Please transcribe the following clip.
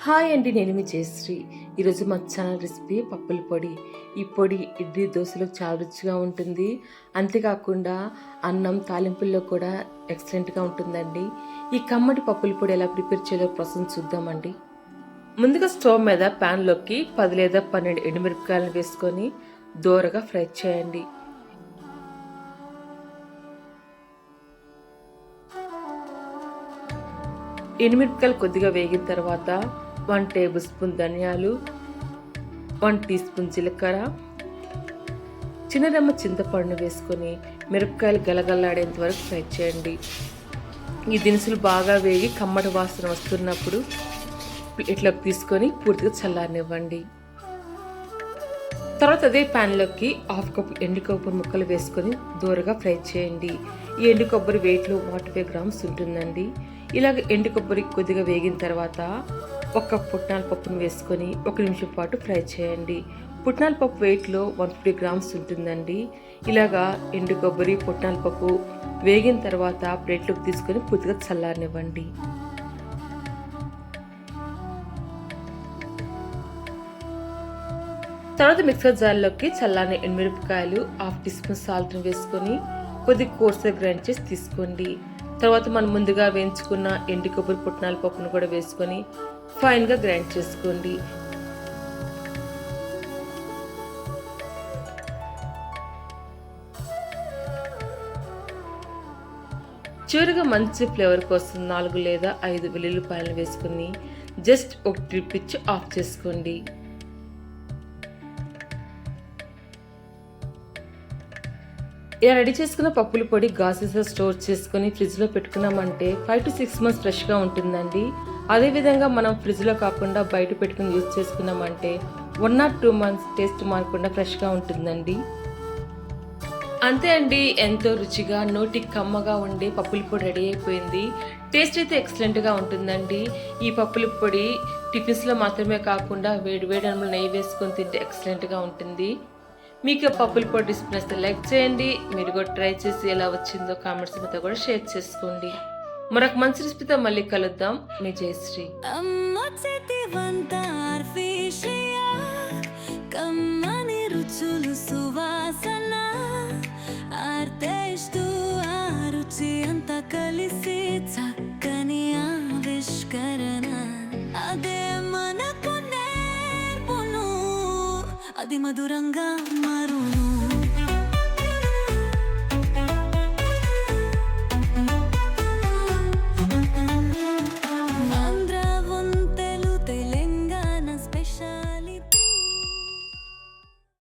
Hi అండి, నేను మీ జయశ్రీ. ఈరోజు మా ఛానల్ రెసిపీ పప్పుల పొడి. ఈ పొడి ఇడ్లీ దోశలకు చాలా రుచిగా ఉంటుంది. అంతేకాకుండా అన్నం తాలింపుల్లో కూడా ఎక్సలెంట్గా ఉంటుందండి. ఈ కమ్మటి పప్పుల పొడి ఎలా ప్రిపేర్ చేయాలో ప్రాసెస్ చూద్దామండి. ముందుగా స్టవ్ మీద ప్యాన్లోకి 10 లేదా 12 ఎండుమిరపకాయలను వేసుకొని దోరగా ఫ్రై చేయండి. ఎండుమిరపకాయలు కొద్దిగా వేగిన తర్వాత 1 టేబుల్ స్పూన్ ధనియాలు, 1 టీ స్పూన్ జీలకర్ర, చిన్న రెమ్మ చింతపండును వేసుకొని మిరపకాయలు గలగల్లాడేంత వరకు ఫ్రై చేయండి. ఈ దినుసులు బాగా వేగి కమ్మటి వాసన వస్తున్నప్పుడు ఇట్లా తీసుకొని పూర్తిగా చల్లారనివ్వండి. తర్వాత అదే ప్యాన్లోకి 1/2 కప్ ఎండు కొబ్బరి ముక్కలు వేసుకొని దూరగా ఫ్రై చేయండి. ఈ ఎండు కొబ్బరి వెయిట్లో 45 గ్రామ్స్ ఉంటుందండి. ఇలాగ ఎండు కొబ్బరి కొద్దిగా వేగిన తర్వాత 1 కప్ పుట్నాల పప్పును వేసుకొని 1 నిమిషం పాటు ఫ్రై చేయండి. పుట్నాల పప్పు వెయిట్లో 150 గ్రామ్స్ ఉంటుందండి. ఇలాగా ఎండు కొబ్బరి పుట్నాల పప్పు వేగిన తర్వాత ప్లేట్లోకి తీసుకొని పూర్తిగా చల్లారనివ్వండి. తర్వాత మిక్సర్ జార్లోకి చల్లారిన ఎండుమిరపకాయలు, 1/2 టీ స్పూన్ సాల్ట్ని వేసుకొని కొద్దిగా కోర్సుగా గ్రైండ్ చేసి తీసుకోండి. తర్వాత మనం ముందుగా వేయించుకున్న ఎండు కొబ్బరి పుట్నాల పప్పును కూడా వేసుకొని ఫైన్గా గ్రైండ్ చేసుకోండి. చివరిగా మంచి ఫ్లేవర్ కోసం 4 లేదా 5 వెల్లుల్లిపాయలను వేసుకుని జస్ట్ ఒక ట్రిప్ ఇచ్చి ఆఫ్ చేసుకోండి. ఇలా రెడీ చేసుకున్న పప్పుల పొడి గాజెస్లో స్టోర్ చేసుకుని ఫ్రిడ్జ్లో పెట్టుకున్నామంటే 5 to 6 months ఫ్రెష్గా ఉంటుందండి. అదేవిధంగా మనం ఫ్రిడ్జ్లో కాకుండా బయట పెట్టుకుని యూజ్ చేసుకున్నామంటే 1 or 2 months టేస్ట్ మారకుండా ఫ్రెష్గా ఉంటుందండి. అంతే అండి, ఎంతో రుచిగా నోటికి కమ్మగా ఉండే పప్పుల పొడి రెడీ అయిపోయింది. టేస్ట్ అయితే ఎక్సలెంట్గా ఉంటుందండి. ఈ పప్పుల పొడి టిఫిన్స్లో మాత్రమే కాకుండా వేడి వేడి అన్నంలో నెయ్యి వేసుకొని తింటే ఎక్సలెంట్గా ఉంటుంది. మీకు పప్పుల పొడి రెసిపీ నచ్చితే లైక్ చేయండి. మీరు కూడా ట్రై చేసి ఎలా వచ్చిందో కామెంట్స్ మీద కూడా షేర్ చేసుకోండి. మరొక మంచి రెసిపీతో మళ్ళీ కలుద్దాం. మీ జయశ్రీ. కలిసి చక్కని ఆవిష్కరణ అదే మనకు నేర్పును, అది మధురంగా మారును.